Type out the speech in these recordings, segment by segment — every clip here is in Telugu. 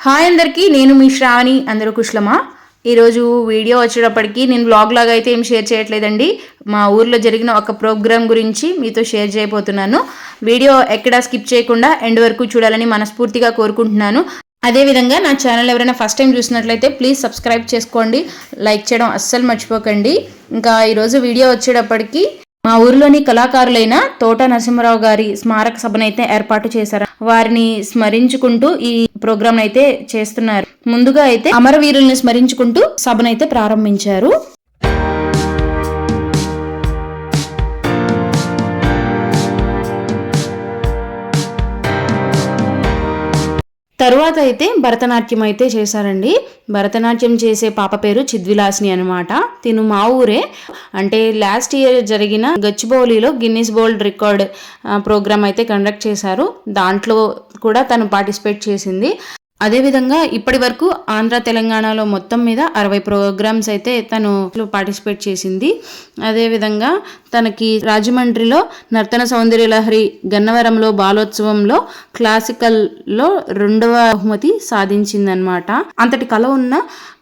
హాయ్ అందరికీ, నేను మీ శ్రావణి. అందరూ కుశలమా? ఈరోజు వీడియో వచ్చేటప్పటికి నేను వ్లాగ్ లాగా అయితే ఏం షేర్ చేయట్లేదండి. మా ఊర్లో జరిగిన ఒక ప్రోగ్రామ్ గురించి మీతో షేర్ చేయబోతున్నాను. వీడియో ఎక్కడా స్కిప్ చేయకుండా ఎండ్ వరకు చూడాలని మనస్ఫూర్తిగా కోరుకుంటున్నాను. అదేవిధంగా నా ఛానల్ ఎవరైనా ఫస్ట్ టైం చూసినట్లయితే ప్లీజ్ సబ్స్క్రైబ్ చేసుకోండి, లైక్ చేయడం అస్సలు మర్చిపోకండి. ఇంకా ఈరోజు వీడియో వచ్చేటప్పటికి మా ఊరిలోని కళాకారులైన తోట నరసింహరావు గారి స్మారక సభనైతే ఏర్పాటు చేశారు. వారిని స్మరించుకుంటూ ఈ ప్రోగ్రామ్ అయితే చేస్తున్నారు. ముందుగా అయితే అమరవీరుల్ని స్మరించుకుంటూ సభనైతే ప్రారంభించారు. తరువాత అయితే భరతనాట్యం అయితే చేశారండి. భరతనాట్యం చేసే పాప పేరు చిద్విలాసిని అనమాట. తిను మా ఊరే. అంటే లాస్ట్ ఇయర్ జరిగిన గచ్చిబౌలిలో గిన్నిస్ వరల్డ్ రికార్డ్ ప్రోగ్రామ్ అయితే కండక్ట్ చేశారు. దాంట్లో కూడా తను పార్టిసిపేట్ చేసింది. అదేవిధంగా ఇప్పటి వరకు ఆంధ్ర తెలంగాణలో మొత్తం మీద 60 ప్రోగ్రామ్స్ అయితే తను పార్టిసిపేట్ చేసింది. అదేవిధంగా తనకి రాజమండ్రిలో నర్తన సౌందర్య లహరి, గన్నవరంలో బాలోత్సవంలో క్లాసికల్లో 2వ బహుమతి సాధించిందనమాట. అంతటి కళ ఉన్న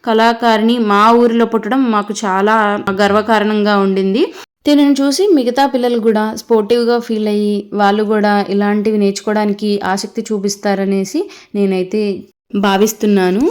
కళాకారిణి మా ఊరిలో పుట్టడం మాకు చాలా గర్వకారణంగా ఉండింది. దీనిని చూసి మిగతా పిల్లలు కూడా స్పోర్టివ్గా ఫీల్ అయ్యి వాళ్ళు కూడా ఇలాంటివి నేర్చుకోవడానికి ఆసక్తి చూపిస్తారనేసి నేనైతే భావిస్తున్నాను.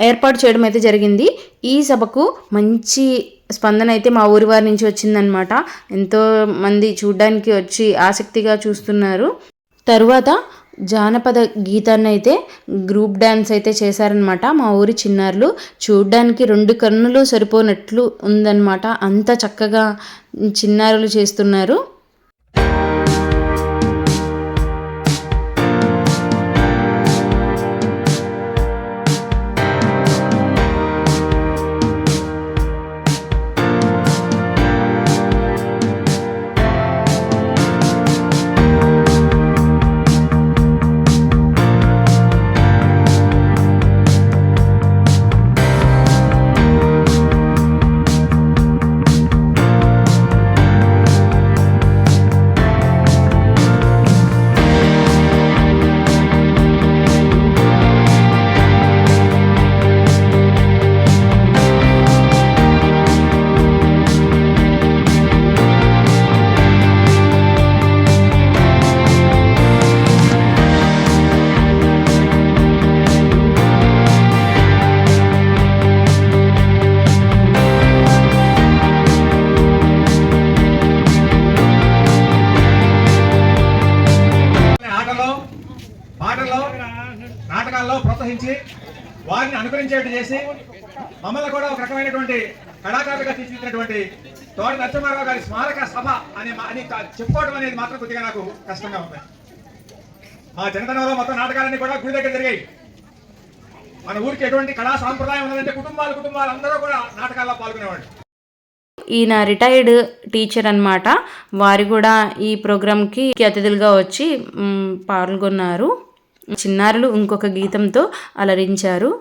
ఏర్పాటు చేయడం అయితే జరిగింది. ఈ సభకు మంచి స్పందన అయితే మా ఊరి వారి నుంచి వచ్చిందనమాట. ఎంతో మంది చూడ్డానికి వచ్చి ఆసక్తిగా చూస్తున్నారు. తరువాత జానపద గీతాన్ని అయితే గ్రూప్ డ్యాన్స్ అయితే చేశారనమాట మా ఊరి చిన్నారులు. చూడ్డానికి 2 కన్నులు సరిపోనట్లు ఉందన్నమాట. అంత చక్కగా చిన్నారులు చేస్తున్నారు. పాటల్లో నాటకాల్లో ప్రోత్సహించి వారిని అనుకరించేట్టు చేసి మమ్మల్ని కూడా ఒక రకమైనటువంటి కళాకారులుగా తీర్చిదిద్దినటువంటి తోట నరసింహారావు గారి స్మారక సభ అని చెప్పుకోవడం అనేది మాత్రం కొద్దిగా నాకు కష్టంగా ఉంది. మా జనతనంలో మొత్తం నాటకాలన్నీ కూడా గుడి దగ్గర జరిగాయి. మన ఊరికి ఎటువంటి కళా సాంప్రదాయం ఉన్నదంటే కుటుంబాలు అందరూ కూడా నాటకాల్లో పాల్గొనేవాళ్ళు. ఈయన రిటైర్డ్ టీచర్ అన్నమాట. వారు కూడా ఈ ప్రోగ్రాంకి అతిథులుగా వచ్చి పాల్గొన్నారు. చిన్నారులు ఇంకొక గీతంతో అలరించారు.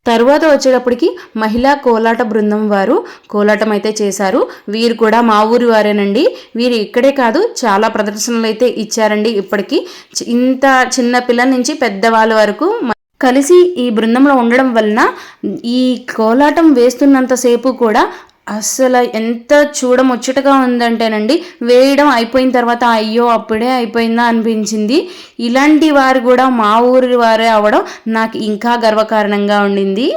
తరువాత వచ్చేటప్పటికి మహిళా కోలాట బృందం వారు కోలాటం అయితే చేశారు. వీరు కూడా మా ఊరి వారేనండి. వీరు ఇక్కడే కాదు చాలా ప్రదర్శనలు అయితే ఇచ్చారండి. ఇప్పటికీ ఇంత చిన్న పిల్లల నుంచి పెద్దవాళ్ళ వరకు కలిసి ఈ బృందంలో ఉండడం వలన ఈ కోలాటం వేస్తున్నంతసేపు కూడా అసలు ఎంత చూడముచ్చటగా ఉందంటేనండి, వేయడం అయిపోయిన తర్వాత అయ్యో అప్పుడే అయిపోయిందా అనిపించింది. ఇలాంటి వారు కూడా మా ఊరి వారే అవ్వడం నాకు ఇంకా గర్వకారణంగా ఉండింది.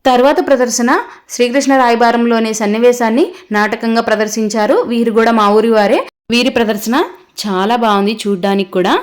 తర్వాత ప్రదర్శన శ్రీకృష్ణ రాయబారంలోని సన్నివేశాన్ని నాటకంగా ప్రదర్శించారు. వీరు కూడా మా ఊరి వారే. వీరి ప్రదర్శన చాలా బాగుంది చూడ్డానికి కూడా.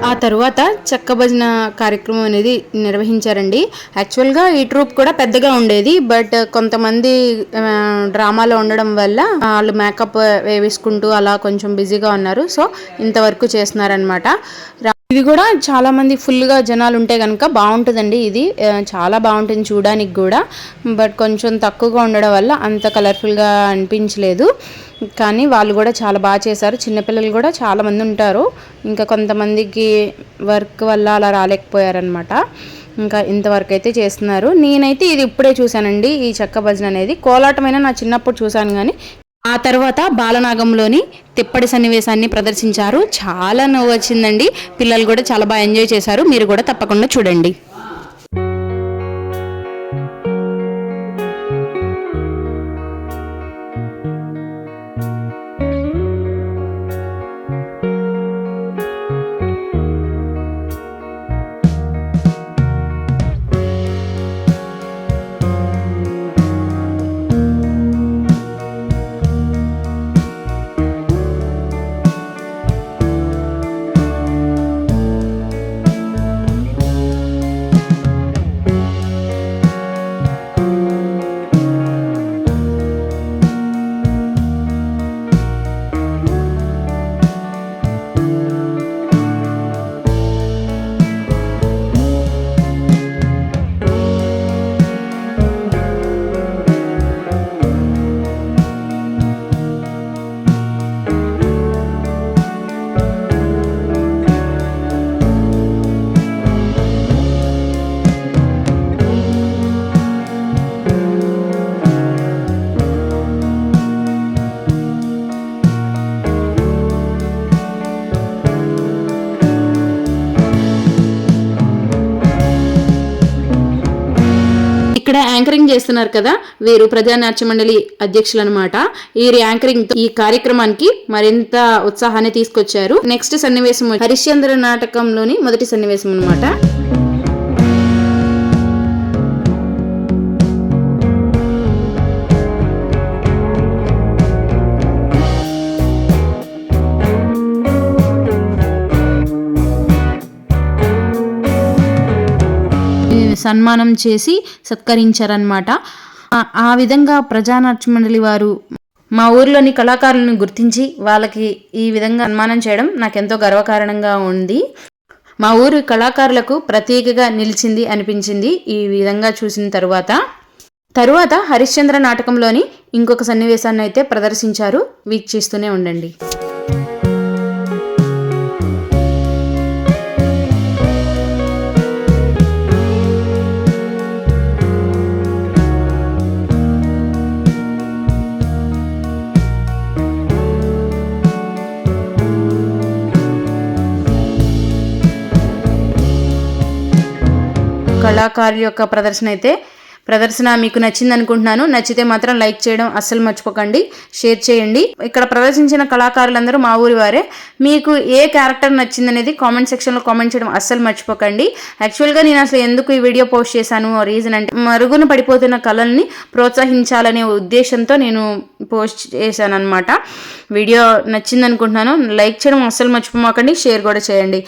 ఆ తరువాత చెక్క భజన కార్యక్రమం అనేది నిర్వహించారండి. యాక్చువల్గా ఈ ట్రూప్ కూడా పెద్దగా ఉండేది, బట్ కొంతమంది డ్రామాలో ఉండడం వల్ల వాళ్ళు మేకప్ వేసుకుంటూ అలా కొంచెం బిజీగా ఉన్నారు. సో ఇంతవరకు చేస్తున్నారనమాట. ఇది కూడా చాలా మంది ఫుల్గా జనాలు ఉంటే కనుక బాగుంటుందండి. ఇది చాలా బాగుంటుంది చూడడానికి కూడా, బట్ కొంచెం తక్కువగా ఉండడం వల్ల అంత కలర్ఫుల్గా అనిపించలేదు. కానీ వాళ్ళు కూడా చాలా బాగా చేశారు. చిన్నపిల్లలు కూడా చాలామంది ఉంటారు. ఇంకా కొంతమందికి వర్క్ వల్ల అలా రాలేకపోయారనమాట. ఇంకా ఇంతవరకు అయితే చేస్తున్నారు. నేనైతే ఇది ఇప్పుడే చూశానండి, ఈ చెక్క భజన అనేది. కోలాటమైనా నా చిన్నప్పుడు చూశాను, కానీ ఆ తర్వాత బాలనాగంలోని తిప్పటి సన్నివేశాన్ని ప్రదర్శించారు. చాలా నవ్వు వచ్చిందండి. పిల్లలు కూడా చాలా బాగా ఎంజాయ్ చేశారు. మీరు కూడా తప్పకుండా చూడండి. ఇక్కడ యాంకరింగ్ చేస్తున్నారు కదా, వీరు ప్రజానాట్య మండలి అధ్యక్షులు అనమాట. వీరి యాంకరింగ్ ఈ కార్యక్రమానికి మరింత ఉత్సాహాన్ని తీసుకొచ్చారు. నెక్స్ట్ సన్నివేశం హరిశ్చంద్ర నాటకంలోని మొదటి సన్నివేశం అనమాట. సన్మానం చేసి సత్కరించారనమాట. ఆ విధంగా ప్రజానాట్య మండలి వారు మా ఊర్లోని కళాకారులను గుర్తించి వాళ్ళకి ఈ విధంగా సన్మానం చేయడం నాకెంతో గర్వకారణంగా ఉంది. మా ఊరు కళాకారులకు ప్రత్యేకగా నిలిచింది అనిపించింది ఈ విధంగా చూసిన తరువాత హరిశ్చంద్ర నాటకంలోని ఇంకొక సన్నివేశాన్ని అయితే ప్రదర్శించారు. వీక్షిస్తూనే ఉండండి. కళాకారుల యొక్క ప్రదర్శన మీకు నచ్చింది అనుకుంటున్నాను. నచ్చితే మాత్రం లైక్ చేయడం అస్సలు మర్చిపోకండి, షేర్ చేయండి. ఇక్కడ ప్రదర్శించిన కళాకారులందరూ మా ఊరి వారే. మీకు ఏ క్యారెక్టర్ నచ్చింది అనేది కామెంట్ సెక్షన్లో కామెంట్ చేయడం అస్సలు మర్చిపోకండి. యాక్చువల్గా నేను అసలు ఎందుకు ఈ వీడియో పోస్ట్ చేశాను రీజన్ అంటే మరుగున పడిపోతున్న కళల్ని ప్రోత్సహించాలనే ఉద్దేశంతో నేను పోస్ట్ చేశాను అనమాట. వీడియో నచ్చింది అనుకుంటున్నాను. లైక్ చేయడం అస్సలు మర్చిపోకండి, షేర్ కూడా చేయండి.